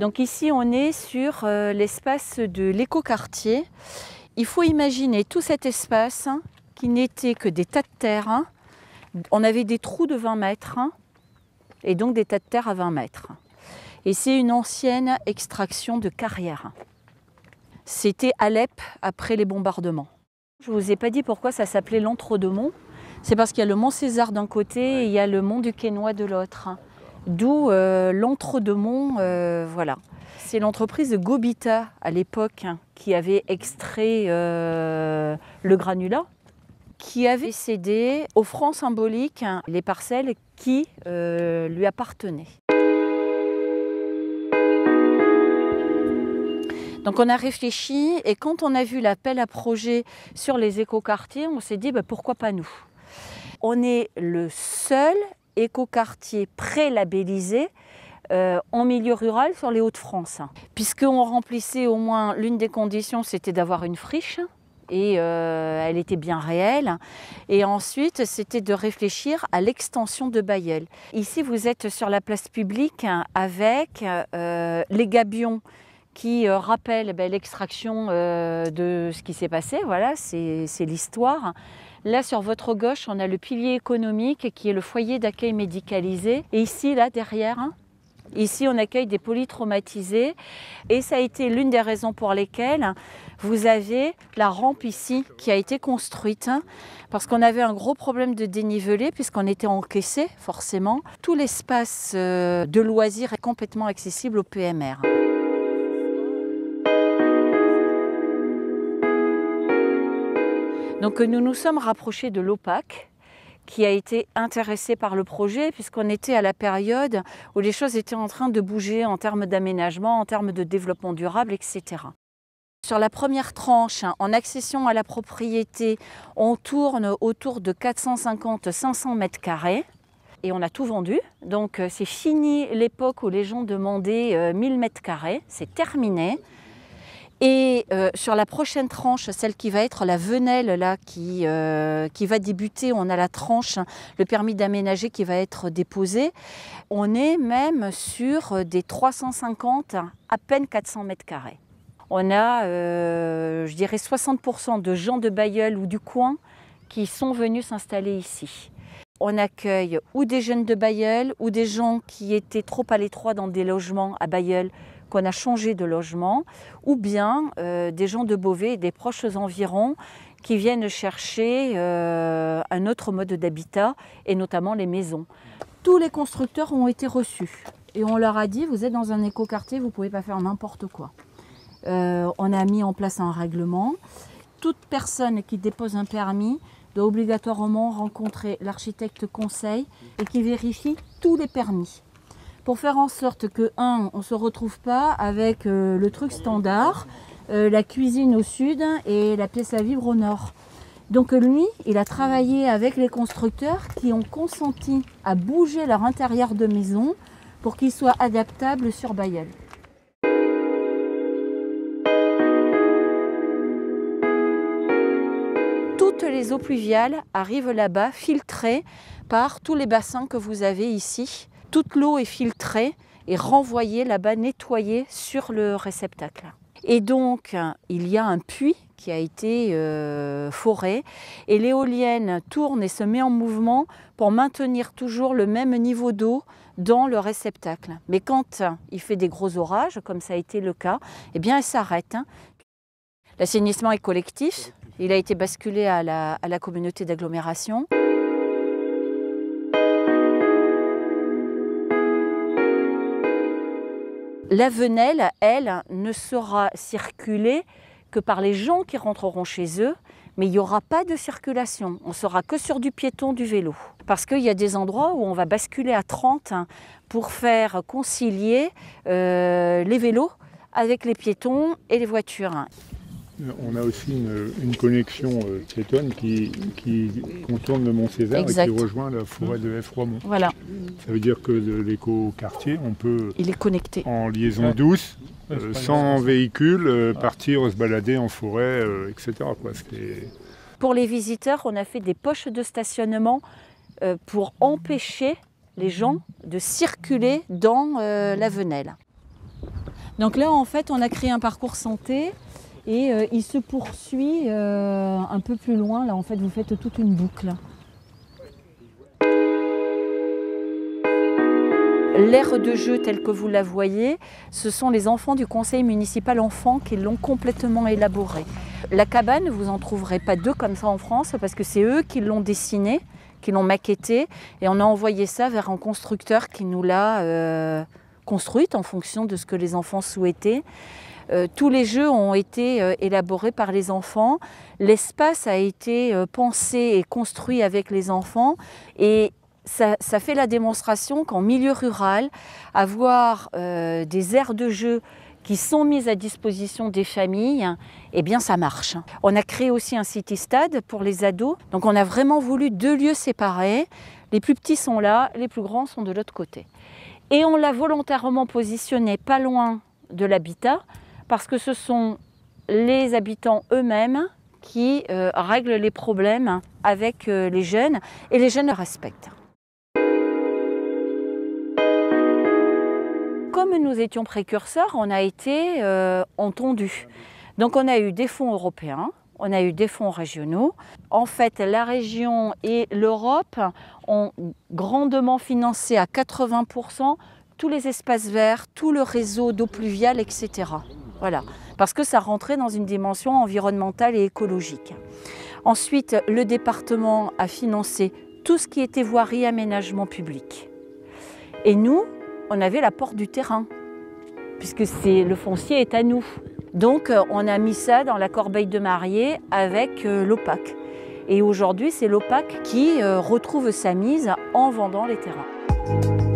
Donc ici, on est sur l'espace de l'écoquartier. Il faut imaginer tout cet espace qui n'était que des tas de terre. On avait des trous de 20 mètres et donc des tas de terre à 20 mètres. Et c'est une ancienne extraction de carrière. C'était Alep après les bombardements. Je ne vous ai pas dit pourquoi ça s'appelait l'Entre-deux-Monts. C'est parce qu'il y a le mont César d'un côté et il y a le mont du Quesnoy de l'autre. D'où l'Entre-deux-Monts, voilà. C'est l'entreprise de Gobita à l'époque qui avait extrait le granulat, qui avait cédé aux francs symboliques les parcelles qui lui appartenaient. Donc on a réfléchi et quand on a vu l'appel à projet sur les écoquartiers, on s'est dit pourquoi pas nous. On est le seul écoquartier pré-labellisé en milieu rural sur les Hauts-de-France. Puisqu'on remplissait au moins l'une des conditions, c'était d'avoir une friche et elle était bien réelle. Et ensuite, c'était de réfléchir à l'extension de Bailleul. Ici, vous êtes sur la place publique avec les gabions qui rappelle l'extraction de ce qui s'est passé. Voilà, c'est l'histoire. Là, sur votre gauche, on a le pilier économique qui est le foyer d'accueil médicalisé. Et ici, là, derrière, ici, on accueille des polytraumatisés. Et ça a été l'une des raisons pour lesquelles vous avez la rampe ici qui a été construite. Parce qu'on avait un gros problème de dénivelé puisqu'on était encaissé, forcément. Tout l'espace de loisirs est complètement accessible au PMR. Donc nous nous sommes rapprochés de l'OPAC qui a été intéressé par le projet puisqu'on était à la période où les choses étaient en train de bouger en termes d'aménagement, en termes de développement durable, etc. Sur la première tranche, en accession à la propriété, on tourne autour de 450-500 mètres carrés et on a tout vendu. Donc c'est fini l'époque où les gens demandaient 1000 mètres carrés, c'est terminé. Et sur la prochaine tranche, celle qui va être la Venelle, là, qui va débuter, on a la tranche, le permis d'aménager qui va être déposé. On est même sur des 350, à peine 400 mètres carrés. On a, je dirais, 60% de gens de Bailleul ou du coin qui sont venus s'installer ici. On accueille ou des jeunes de Bailleul ou des gens qui étaient trop à l'étroit dans des logements à Bailleul, qu'on a changé de logement, ou bien des gens de Beauvais et des proches environs qui viennent chercher un autre mode d'habitat, et notamment les maisons. Tous les constructeurs ont été reçus, et on leur a dit, vous êtes dans un écoquartier, vous ne pouvez pas faire n'importe quoi. On a mis en place un règlement. Toute personne qui dépose un permis doit obligatoirement rencontrer l'architecte conseil et qui vérifie tous les permis. Pour faire en sorte que, on ne se retrouve pas avec le truc standard, la cuisine au sud et la pièce à vivre au nord. Donc lui, il a travaillé avec les constructeurs qui ont consenti à bouger leur intérieur de maison pour qu'il soit adaptable sur Bailleul. Toutes les eaux pluviales arrivent là-bas, filtrées par tous les bassins que vous avez ici. Toute l'eau est filtrée et renvoyée là-bas, nettoyée sur le réceptacle. Et donc, il y a un puits qui a été foré et l'éolienne tourne et se met en mouvement pour maintenir toujours le même niveau d'eau dans le réceptacle. Mais quand il fait des gros orages, comme ça a été le cas, eh bien, elle s'arrête. L'assainissement est collectif, il a été basculé à la communauté d'agglomération. La Venelle, elle, ne sera circulée que par les gens qui rentreront chez eux, mais il n'y aura pas de circulation. On ne sera que sur du piéton, du vélo. Parce qu'il y a des endroits où on va basculer à 30 pour faire concilier les vélos avec les piétons et les voitures. On a aussi une connexion piétonne qui contourne le mont César et qui rejoint la forêt de F-Roimont. Voilà. Ça veut dire que l'écoquartier, on peut, il est connecté en liaison douce, sans véhicule, partir se balader en forêt, etc. Pour les visiteurs, on a fait des poches de stationnement pour empêcher les gens de circuler dans la Venelle. Donc là, en fait, on a créé un parcours santé et il se poursuit un peu plus loin. Là, en fait, vous faites toute une boucle. L'aire de jeu telle que vous la voyez, ce sont les enfants du conseil municipal enfants qui l'ont complètement élaborée. La cabane, vous n'en trouverez pas deux comme ça en France parce que c'est eux qui l'ont dessinée, qui l'ont maquettée et on a envoyé ça vers un constructeur qui nous l'a construite en fonction de ce que les enfants souhaitaient. Tous les jeux ont été élaborés par les enfants. L'espace a été pensé et construit avec les enfants et ça fait la démonstration qu'en milieu rural, avoir des aires de jeu qui sont mises à disposition des familles, eh bien ça marche. On a créé aussi un city-stade pour les ados. Donc on a vraiment voulu deux lieux séparés. Les plus petits sont là, les plus grands sont de l'autre côté. Et on l'a volontairement positionné pas loin de l'habitat parce que ce sont les habitants eux-mêmes qui règlent les problèmes avec les jeunes et les jeunes le respectent. Comme nous étions précurseurs, on a été entendus. Donc on a eu des fonds européens, on a eu des fonds régionaux. En fait, la région et l'Europe ont grandement financé à 80% tous les espaces verts, tout le réseau d'eau pluviale, etc. Voilà, parce que ça rentrait dans une dimension environnementale et écologique. Ensuite, le département a financé tout ce qui était voirie et aménagement public. Et nous, on avait la porte du terrain, puisque le foncier est à nous. Donc on a mis ça dans la corbeille de mariée avec l'OPAC. Et aujourd'hui, c'est l'OPAC qui retrouve sa mise en vendant les terrains.